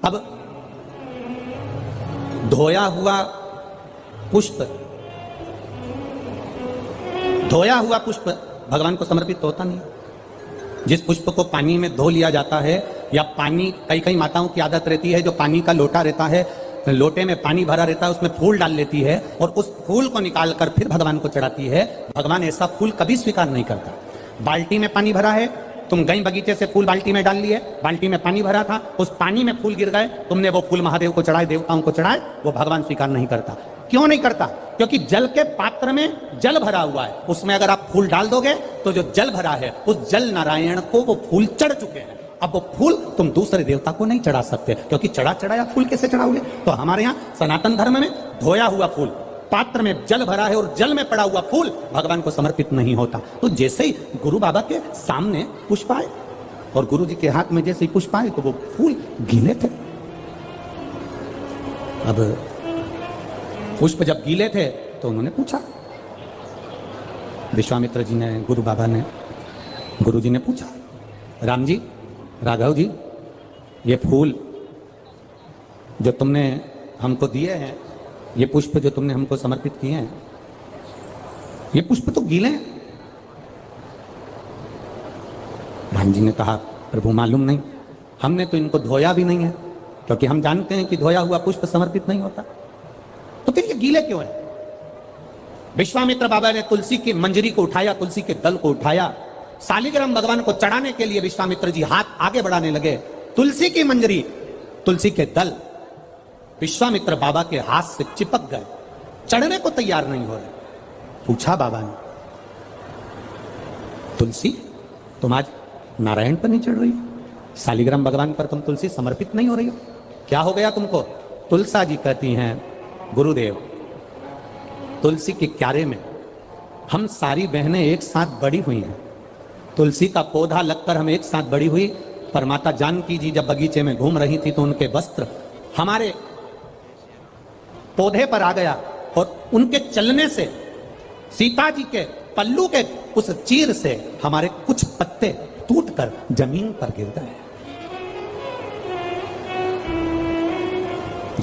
अब धोया हुआ पुष्प भगवान को समर्पित तो होता नहीं। जिस पुष्प को पानी में धो लिया जाता है, या पानी, कई माताओं की आदत रहती है जो पानी का लोटा रहता है, लोटे में पानी भरा रहता है, उसमें फूल डाल लेती है और उस फूल को निकालकर फिर भगवान को चढ़ाती है। भगवान ऐसा फूल कभी स्वीकार नहीं करता। बाल्टी में पानी भरा है, तुम गई बगीचे से फूल बाल्टी में डाल लिए, बाल्टी में पानी भरा था, उस पानी में फूल गिर गए, तुमने वो फूल महादेव को चढ़ाए, देवताओं को चढ़ाए, वो भगवान स्वीकार नहीं करता। क्यों नहीं करता? क्योंकि जल के पात्र में जल भरा हुआ है, उसमें अगर आप फूल डाल दोगे तो जो जल भरा है उस जल नारायण को वो फूल चढ़ चुके हैं। अब वो फूल तुम दूसरे देवता को नहीं चढ़ा सकते, क्योंकि चढ़ाया फूल कैसे चढ़ाओगे? तो हमारे यहाँ सनातन धर्म में धोया हुआ फूल, पात्र में जल भरा है और जल में पड़ा हुआ फूल भगवान को समर्पित नहीं होता। तो जैसे ही गुरु बाबा के सामने पुष्प आए और गुरु जी के हाथ में जैसे ही पुष्प आए तो वो फूल गीले थे। अब पुष्प जब गीले थे तो उन्होंने पूछा, विश्वामित्र जी ने, गुरु बाबा ने, गुरु जी ने पूछा, राम जी, राघव जी, ये फूल जो तुमने हमको दिए हैं, ये पुष्प जो तुमने हमको समर्पित किए हैं, ये पुष्प तो गीले हैं। राम जी ने कहा, प्रभु मालूम नहीं, हमने तो इनको धोया भी नहीं है, क्योंकि हम जानते हैं कि धोया हुआ पुष्प समर्पित नहीं होता, तो फिर ये गीले क्यों है? विश्वामित्र बाबा ने तुलसी की मंजरी को उठाया, तुलसी के दल को उठाया, सालिग्राम भगवान को चढ़ाने के लिए विश्वामित्र जी हाथ आगे बढ़ाने लगे। तुलसी की मंजरी, तुलसी के दल विश्वामित्र बाबा के हाथ से चिपक गए, चढ़ने को तैयार नहीं हो रहे। पूछा बाबा ने, तुलसी तुम आज नारायण पर नहीं चढ़ रही हो, सालिग्राम भगवान पर तुम तुलसी समर्पित नहीं हो रही हो, क्या हो गया तुमको? तुलसा जी कहती हैं, गुरुदेव, तुलसी के क्यारे में हम सारी बहनें एक साथ बड़ी हुई हैं, तुलसी का पौधा लगकर हम एक साथ बड़ी हुई, पर माता जानकी जी जब बगीचे में घूम रही थी तो उनके वस्त्र हमारे पौधे पर आ गया और उनके चलने से, सीता जी के पल्लू के उस चीर से हमारे कुछ पत्ते टूटकर जमीन पर गिर गए।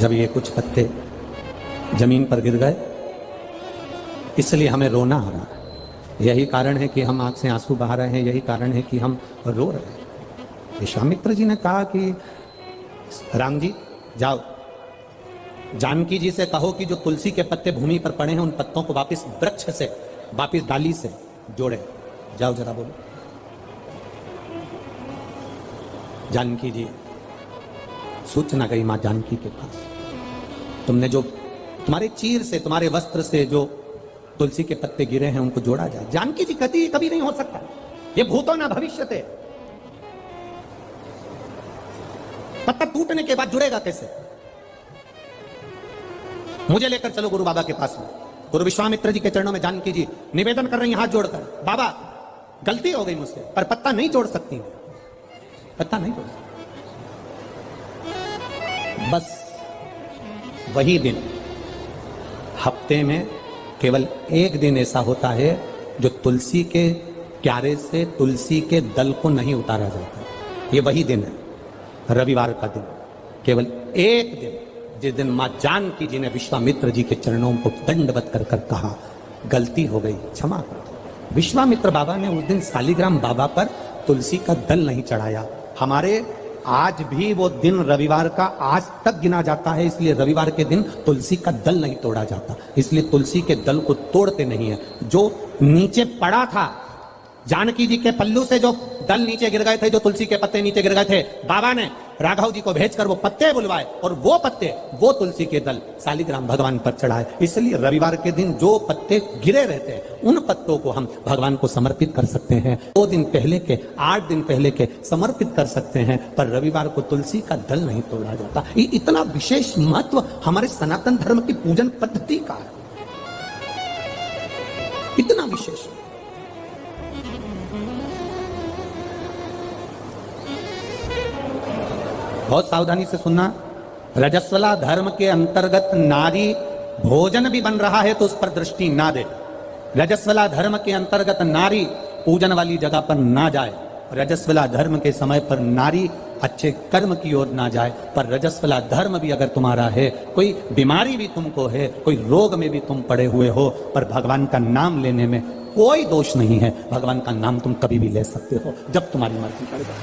जब ये कुछ पत्ते जमीन पर गिर गए, इसलिए हमें रोना आ रहा है। यही कारण है कि हम आंख से आंसू बहा रहे हैं, यही कारण है कि हम रो रहे हैं। विश्वामित्र जी ने कहा कि राम जी जाओ, जानकी जी से कहो कि जो तुलसी के पत्ते भूमि पर पड़े हैं उन पत्तों को वापस वृक्ष से, वापस डाली से जोड़े। जाओ जरा बोलो। जानकी जी सूचना गई मां जानकी के पास, तुमने जो तुम्हारे चीर से, तुम्हारे वस्त्र से जो तुलसी के पत्ते गिरे हैं उनको जोड़ा जाए। जानकी जी कहती, कभी नहीं हो सकता, ये भूतो ना भविष्यते, पत्ता टूटने के बाद जुड़ेगा कैसे? मुझे लेकर चलो गुरु बाबा के पास में। गुरु विश्वामित्र जी के चरणों में जानकी जी निवेदन कर रही हैं हाथ जोड़कर, बाबा गलती हो गई मुझसे, पर पत्ता नहीं जोड़ सकती, पत्ता नहीं जोड़ सकती। बस वही दिन, हफ्ते में केवल एक दिन ऐसा होता है जो तुलसी के क्यारे से तुलसी के दल को नहीं उतारा जाता। ये वही दिन है, रविवार का दिन, केवल एक दिन, जिस दिन मां जानकी जी ने विश्वामित्र जी के चरणों को दंडवत कर कर कहा, गलती हो गई, क्षमा कर दो। विश्वामित्र बाबा ने उस दिन सालिग्राम बाबा पर तुलसी का दल नहीं चढ़ाया। हमारे आज भी वो दिन रविवार का आज तक गिना जाता है, इसलिए रविवार के दिन तुलसी का दल नहीं तोड़ा जाता, इसलिए तुलसी के दल को तोड़ते नहीं है। जो नीचे पड़ा था, जानकी जी के पल्लू से जो दल नीचे गिर गए थे, जो तुलसी के पत्ते नीचे गिर गए थे, बाबा ने राघव जी को भेजकर वो पत्ते बुलवाए और वो पत्ते, वो तुलसी के दल सालिग्राम भगवान पर चढ़ाए। इसलिए रविवार के दिन जो पत्ते गिरे रहते हैं उन पत्तों को हम भगवान को समर्पित कर सकते हैं। 2 दिन पहले के, 8 दिन पहले के समर्पित कर सकते हैं, पर रविवार को तुलसी का दल नहीं तोड़ा जाता। ये इतना विशेष महत्व हमारे सनातन धर्म की पूजन पद्धति का है, इतना विशेष। बहुत सावधानी से सुनना, रजस्वला धर्म के अंतर्गत नारी भोजन भी बन रहा है तो उस पर दृष्टि ना दे। रजस्वला धर्म के अंतर्गत नारी पूजन वाली जगह पर ना जाए। रजस्वला धर्म के समय पर नारी अच्छे कर्म की ओर ना जाए। पर रजस वाला धर्म भी अगर तुम्हारा है, कोई बीमारी भी तुमको है, कोई रोग में भी तुम पड़े हुए हो, पर भगवान का नाम लेने में कोई दोष नहीं है। भगवान का नाम तुम कभी भी ले सकते हो जब तुम्हारी मर्जी पड़ जाए।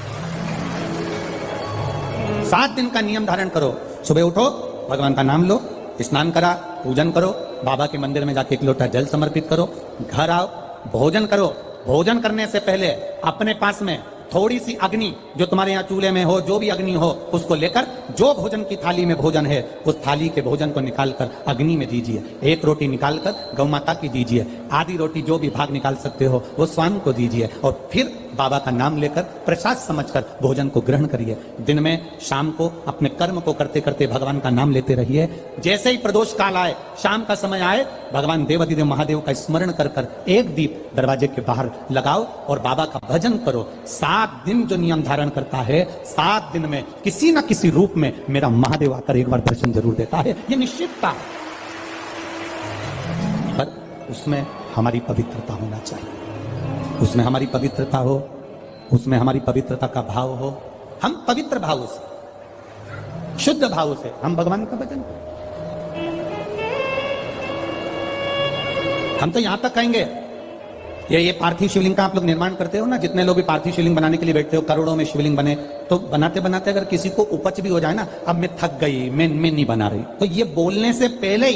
7 दिन का नियम धारण करो। सुबह उठो, भगवान का नाम लो, स्नान करा, पूजन करो, बाबा के मंदिर में जाके 1 लोटा जल समर्पित करो, घर आओ, भोजन करो। भोजन करने से पहले अपने पास में थोड़ी सी अग्नि, जो तुम्हारे यहाँ चूल्हे में हो, जो भी अग्नि हो, उसको लेकर जो भोजन की थाली में भोजन है, उस थाली के भोजन को निकालकर अग्नि में दीजिए। 1 रोटी निकालकर गौ माता की दीजिए, आधी रोटी जो भी भाग निकाल सकते हो वो स्वामी को दीजिए, और फिर बाबा का नाम लेकर प्रसाद समझकर भोजन को ग्रहण करिए। दिन में शाम को अपने कर्म को करते करते भगवान का नाम लेते रहिए। जैसे ही प्रदोष काल आए, शाम का समय आए, भगवान देवाधिदेव महादेव का स्मरण कर कर 1 दीप दरवाजे के बाहर लगाओ और बाबा का भजन करो। 7 दिन जो नियम धारण करता है, 7 दिन में किसी न किसी रूप में मेरा महादेव आकर एक बार दर्शन जरूर देता है, ये निश्चितता है। पर उसमें हमारी पवित्रता होना चाहिए, उसमें हमारी पवित्रता हो, उसमें हमारी पवित्रता का भाव हो। हम पवित्र भाव से, शुद्ध भाव से हम भगवान का भजन करें। हम तो यहां तक कहेंगे, ये पार्थिव शिवलिंग का आप लोग निर्माण करते हो ना, जितने लोग भी पार्थिव शिवलिंग बनाने के लिए बैठते हो, करोड़ों में शिवलिंग बने, तो बनाते बनाते अगर किसी को उपच भी हो जाए ना, अब मैं थक गई, मैं नहीं बना रही, तो ये बोलने से पहले ही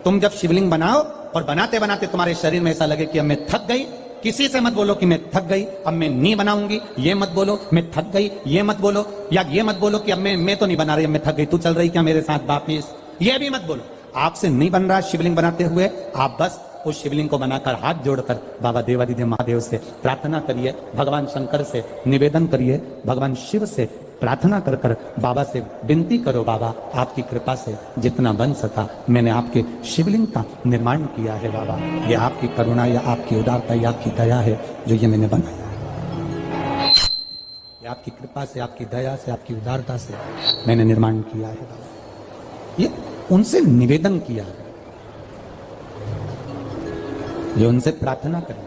तुम जब शिवलिंग बनाओ और बनाते बनाते तुम्हारे शरीर में ऐसा लगे कि अब मैं थक गई, किसी से मत बोलो कि मैं थक गई, अब मैं नहीं बनाऊंगी, ये मत बोलो, मैं थक गई, ये मत बोलो, या ये मत बोलो कि अब मैं तो नहीं बना रही, अब मैं थक गई, तू चल रही क्या मेरे साथ वापिस, ये भी मत बोलो। आपसे नहीं बन रहा शिवलिंग बनाते हुए, आप बस उस शिवलिंग को बनाकर हाथ जोड़कर बाबा देवाधिदेव महादेव से प्रार्थना करिए, भगवान शंकर से निवेदन करिए, भगवान शिव से प्रार्थना कर कर बाबा से विनती करो, बाबा आपकी कृपा से जितना बन सका मैंने आपके शिवलिंग का निर्माण किया है। बाबा ये आपकी करुणा या आपकी उदारता या आपकी दया है जो ये मैंने बनाया है, ये आपकी कृपा से, आपकी दया से, आपकी उदारता से मैंने निर्माण किया है। बाबा ये उनसे निवेदन किया है, ये उनसे प्रार्थना करें।